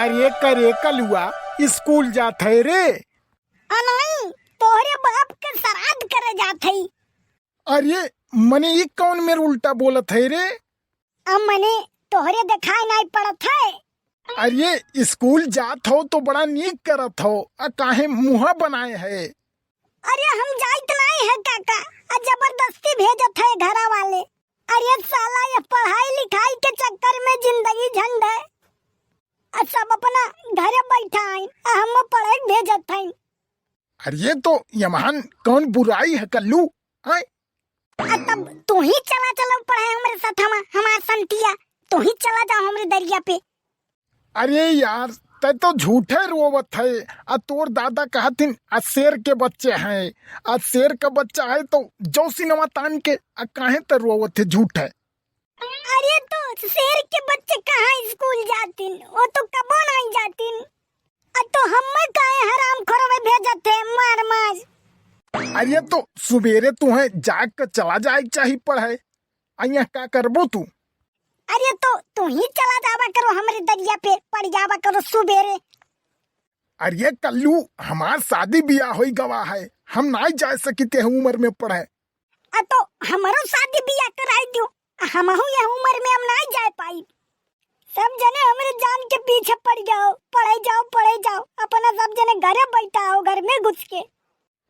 अरे करे कलुआ स्कूल जात है रे। नहीं, तोहरे बाप के श्राद्ध करे जात हई। अरे मने ये कौन मेरे उल्टा बोलत है रे। अब मने तोहरे दिखाई नहीं पड़त है। अरे स्कूल जात हो तो बड़ा नीक करत हो, काहे मुँह बनाए है। अरे हम जाइत नहीं है काका, जबरदस्ती भेजत है घरा वाले। अरे साला ये पढ़ाई लिखाई के चक्कर में जिंदगी झंड है। सब अपना घरे बैठा है, हम पढ़ाई भेजत है। अरे तो यमहन कौन बुराई है कल्लू है। तब तू ही चला चलो पढ़ाई हमारे साथ, हमार संतिया तू ही चला जाओ हमारे दरिया पे। अरे यार तै तो झूठे रोवत है। तोर दादा कहतिन शेर के बच्चे हैं, शेर का बच्चा है तो जो सिनेमा तान के काहे तो रोवत है झूठ है। अरे तो शेर के बच्चे कहाँ स्कूल जातिन, वो तो कबो नहीं जातिन। तो हम काहे हराम खोर में भेजत है मार मार। अरे तो सुबेरे तुम्हें जाग कर चला जाए चाहिए पढ़े, अइया का करबो तू। अरे तो तू ही चला जावा करो हमारे दरिया पे, पड़ जावा करो सुबेरे। अरे कल्लू हमार शादी बियाह होई गवा है, हम नहीं जा सकते उम्र में पढ़े। तो हमारो शादी बियाह कराई दियो, हमहू यह उम्र में हम नहीं जा पाई। सब जने हमारे जान के पीछे पड़ जाओ, पढ़े जाओ, अपना सब जने घरे बैठा हो, घर में घुस के।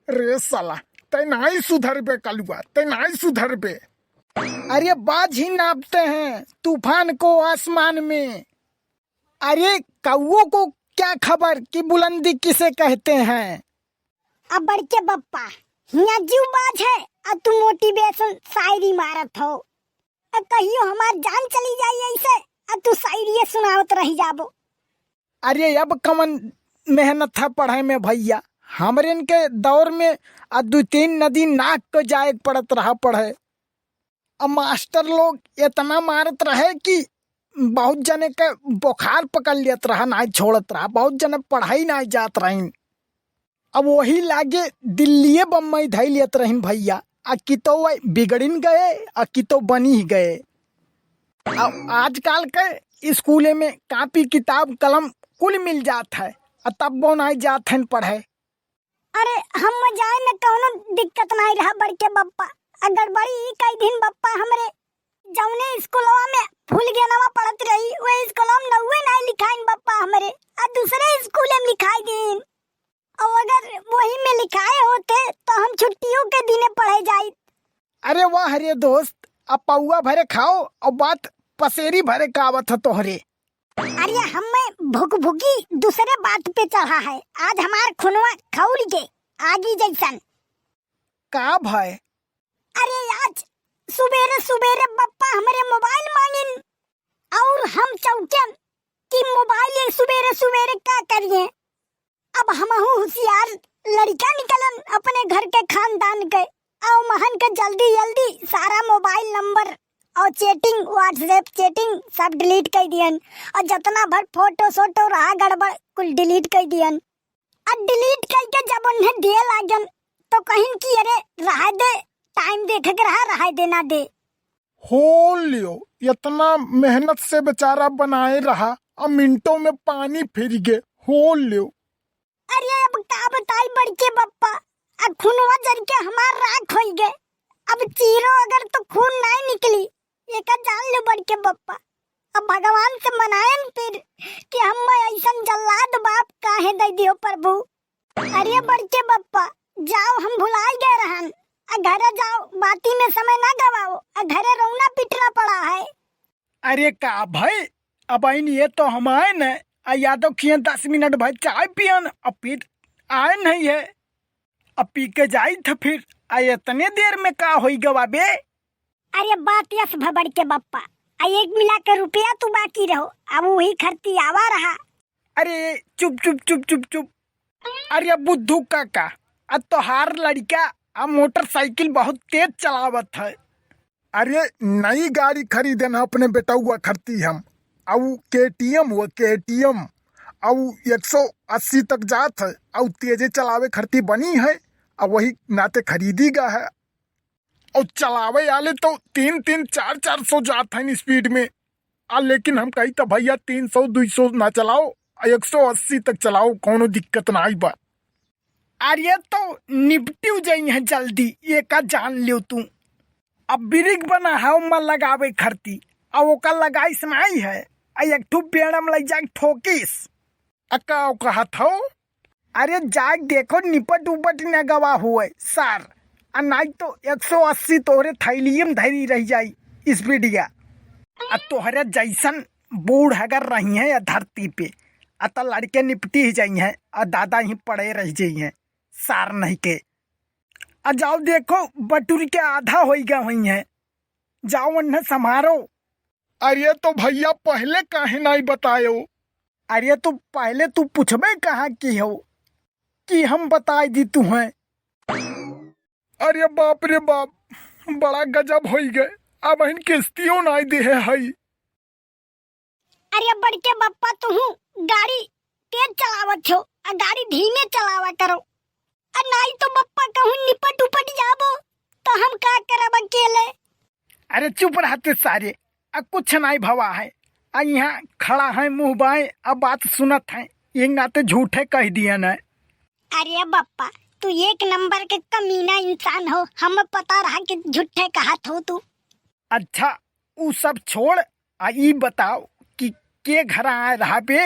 रे साला तै नहीं सुधर बे कलुआ, तै नहीं सुधर बे। अरे बाज ही नापते हैं तूफान को आसमान में। अरे कौओं को क्या खबर कि बुलंदी किसे कहते हैं। अब बड़के बप्पा हिया जीव बाज है, तू मोटिवेशन शायरी मारत हो। कहियो हमार जान चली जाई ऐसे, तू शायरी सुनावत रही जाबो। अरे अब कमन मेहनत था पढ़ाई में भैया, हमरे के दौर में 2-3 नदी नाक को जाए पड़त रहा पढ़े। अब मास्टर लोग इतना मारत रहे कि बहुत जने के बुखार पकड़ लियत रहा, नहीं छोड़त रहा, बहुत जने पढ़ाई नहीं जात रही। अब वही लागे दिल्ली बम्बई धई लियत रहीन भैया, कि तो बिगड़िन गए कि तो बनी ही गए। अब आजकल के स्कूले में कापी किताब कलम कुल मिल जात है, तब वो नहीं जात हैं पढ़े। अरे हम जाए में कौनो दिक्कत नहीं रहा बड़के बप्पा। अगर बड़ी कई दिन बप्पा हमरे जौने स्कूलवा में फूल गेनवा पढ़त रही, वो स्कूलवा में नौवे नहीं लिखाइन बप्पा हमरे, दूसरे स्कूल में लिखाई दिन। और अगर वही में लिखाए होते तो हम छुट्टियों के दिने पढ़े जाई। अरे वाह रे दोस्त, अब पौआ भरे खाओ और बात पसेरी भरे कावत है तोहरे। अरे हमें भूख भूखी दूसरे बात पे चढ़ा है, आज हमार खुनवा खौल के आगी जैसन। का भाई? अरे आज सुबेरे सुबेरे बप्पा हमारे मोबाइल मांगिन, और हम चौकन कि मोबाइल सुबेरे सुबेरे क्या करिए। अब हम होशियार लड़का निकलन अपने घर के खानदान के, और महन के जल्दी जल्दी सारा मोबाइल नंबर और चैटिंग, व्हाट्सएप चैटिंग सब डिलीट कर दियन, और जितना भर फोटो सोटो रहा गड़बड़ कुल डिलीट कर दियन। अब डिलीट करके जब उन्हें दे लागन तो कहीं कि अरे रहा दे, टाइम देख के रहा देना दे। हो लियो, इतना मेहनत से बेचारा बनाए रहा और मिनटों में पानी फिर गए। हो लियो। अरे अब का बताई बड़के बप्पा, अब खूनवा जर के हमार राख हो गए। अब चीरो अगर तो खून नहीं निकली, ये का जान लो बड़के बप्पा। अब भगवान से मनायन फिर कि हम ऐसा जल्लाद बाप काहे दे दियो प्रभु। अरे बड़के बप्पा जाओ, हम भुलाई गए रहन, घरे जाओ, बाती में समय ना गवाओ, घरे रोना पिटना पड़ा है। अरे का भाई, अब ये तो हम आए न, यादव खिए 10 मिनट भाई चाय पियन, अब फिर आए नहीं है, अब पी के जाई था फिर इतने देर में का होई गवा बे। अरे बात यस भबड़ के बप्पा, 1 मिला के रुपया तू बाकी रहो, अब वही खर्ची आवा रहा। अरे चुप चुप चुप चुप चुप। अरे बुद्धू काका, अब तो हार लड़का अब मोटरसाइकिल बहुत तेज चलावत है। अरे नई गाड़ी खरीदना अपने बेटा हुआ खरती हम, अब KTM हुआ KTM, अब 180 तक जात है, अब तेजे चलावे खरती बनी है, अब वही नाते खरीदी गा है। और चलावे आले तो 3-3, 4-400 जात है स्पीड में। लेकिन हम कही तो भैया 300-200 ना चलाओ, 180 तक चलाओ, कोनो दिक्कत ना आई बा। अरे तो निपटू जाई है जल्दी, ये का जान लियो तू। अब ब्रिक बना है उमा लगावे खरती, अब ओका लगाई समाई है, एक ठू पेड़म लग जाए ठोकिस। अक्का कहा था। अरे जाग देखो निपट उपट न गवा हुए सार, आ नहीं तो 180 तोहरे थैलियम धरी रह जाई स्पीडिया। आ तोहरे जैसन बूढ़ अगर रही है या धरती पे, अतः लड़के निपटी ही जाई हैं और दादा ही पड़े रह जाई हैं सार नहीं के। आ जाओ देखो बटुर के आधा हो गया हुई है, जाओ उन्हें संभारो। अरे तो भैया पहले काहे नहीं बतायो? अरे तो पहले तू पूछबे कहाँ की हो कि हम बताई दी तुम्हें। अरे बाप रे बाप, बड़ा गजब हो गए, अब इन किस्तियों नहीं दे है। अरे बड़के बप्पा तू गाड़ी तेज चलावत हो, आ गाड़ी धीमे चलावा करो। आ नहीं तो बप्पा कहूँ निपट उपट जाबो तो हम का करब अकेले। अरे चुप रहते सारे, कुछ नहीं भवा है। यहाँ खड़ा है मुंह बाएं, अब बात सुनत है, ये नाते झूठे कह दिया न। अरे बप्पा तू एक नंबर के कमीना इंसान हो, हम पता रहा कि झूठे कहत हो तू। अच्छा वो सब छोड़, आई बताओ कि के घर आए रहा पे।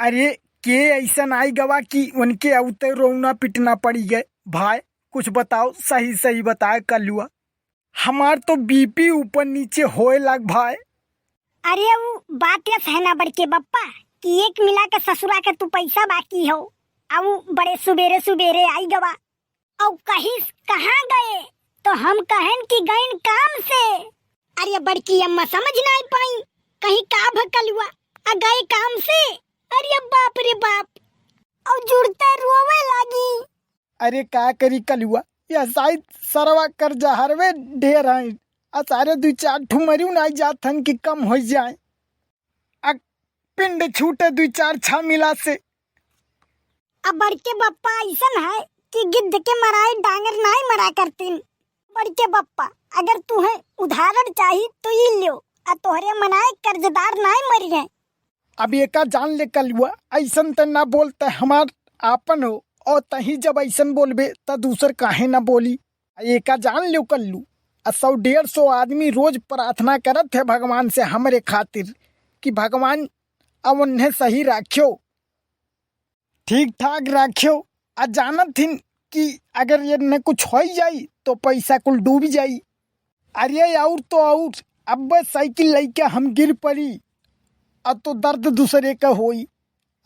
अरे के ऐसा आई गवा कि उनके आउते रोना पिटना पड़ी गए। भाई कुछ बताओ, सही सही बताए कलुआ, हमार तो बीपी ऊपर नीचे होए लग भाई। अरे वो बात ये सहना बड़के बप्पा कि एक मिला के ससुरा के तू पैसा बाकी हो, अब बड़े सुबेरे सुबेरे आई गवा और कहीं कहाँ गए तो हम कहन कि गईन काम से। अरे बड़की अम्मा समझ नहीं पाई, कहीं का भकलुआ आ गए काम से। अरे बाप रे बाप, और जुड़ते रोवे लगी। अरे का करी कलुआ, या शायद सरवा कर जहरवे ढेर है, सारे 2-4 ठुमरियो नहीं जात हन कि कम हो जाए। पिंड छूटे 2-4 छा मिला से। अब बड़के बप्पा ऐसा है कि गिद्ध के मराए डांगर नहीं मरा करतीन। बड़के बप्पा अगर तुम्हें उदाहरण चाहिए तो ये लियो, आ तोहरे मनाए कर्जदार नहीं मर गए। अब ये का जान ले कलुआ, ऐसन त ना बोलते हमार आपन हो, और तही जब ऐसन बोलबे त दूसर काहे ना बोली। ये का जान लो कल्लू, 100-150 आदमी रोज प्रार्थना करत है भगवान से हमरे खातिर कि भगवान अब उन्हें सही राख्यो, ठीक ठाक राख्यो। आ जानत थी कि अगर ये न कुछ हो जाई तो पैसा कुल डूब जाई। अरे और तो और, अब साइकिल लेके हम गिर पड़ी, अब तो दर्द दूसरे का होई।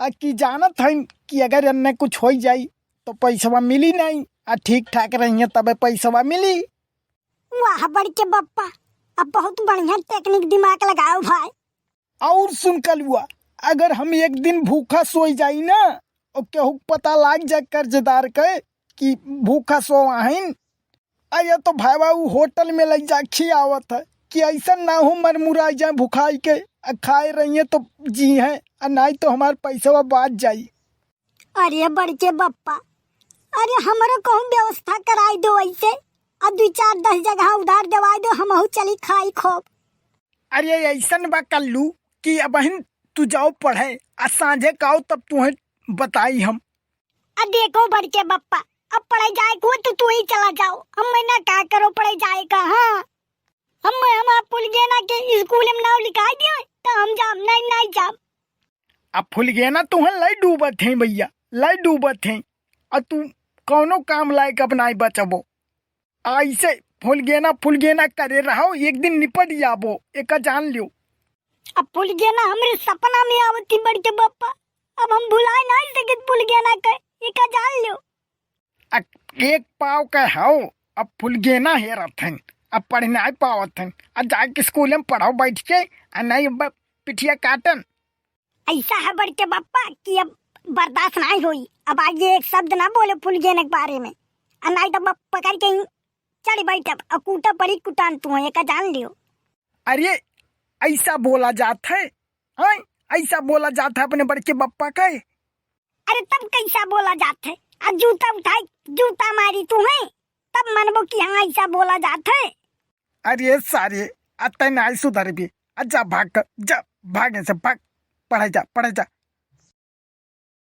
कि जानत है कि अगर अन्य कुछ हो जाई तो पैसा मिली नहीं, ठीक ठाक रही तब पैसा मिली। वाह बड़के बप्पा, अब बहुत बढ़िया टेक्निक दिमाग लगाओ भाई। और सुन कलुआ, अगर हम एक दिन भूखा सोई जाई ना, और केहू पता लाग जाए कर्जदार के कि भूखा सो आहिन, अरे तो भाई बाबू होटल में लग जा खियावत है कि ऐसा ना हो मरमुरा जाए भुखाई के, खाए रही है तो जी है, नहीं तो हमारे पैसा बात जाई। अरे बड़के बप्पा, अरे हमारे कहूँ व्यवस्था कराई दो ऐसे, अब 2-4-10 जगह उधार दवाई दो, हम चली खाई खूब। अरे ऐसा बा कल्लू कि अब तू जाओ पढ़े, साँझे काओ तब तुम्हें बताई हम। देखो बड़के बप्पा, अब पढ़ाई जाए को तो तू ही चला जाओ, हम ना क्या करो पढ़ाई जाए का। हाँ हम पुल गेना के स्कूल में नाम लिखा दिया तो हम जाम नहीं जाम। अब फुल गया ना, तुम्हें लाई डूबत है भैया, लाई डूबत है, और तू कौनो काम लायक अपना बचबो। ऐसे फुल गेना करे रहो, एक दिन निपट जाबो, एक जान लियो। अब फुल गेना हमरे सपना में आवती बड़के बप्पा, अब हम भुलाए नहीं सके फुल गेना के, एक जान लियो। एक पाव का हो, अब फुल गेना है रथन, अब पढ़ना ही पावत हन, अब जाके स्कूल में पढ़ाओ बैठ के, नहीं पिठिया काटन। ऐसा है बड़के बप्पा कि अब बर्दाश्त नहीं हुई, अब आगे एक शब्द ना बोले फुल गेने के बारे में, नहीं तो पकड़ के चढ़ बैठब और कूटा पड़ी कुटान तू है, एक जान लियो। अरे ऐसा बोला जाता है, हाँ ऐसा बोला जाता है अपने बड़के बप्पा का। अरे तब कैसा बोला जाता है, आज जूता उठाई जूता मारी तू है, तब मनबो कि हाँ ऐसा बोला जाता है। अरे सारे अतः नहीं सुधर भी, जा भाग, जा भागे से भाग, पढ़े जा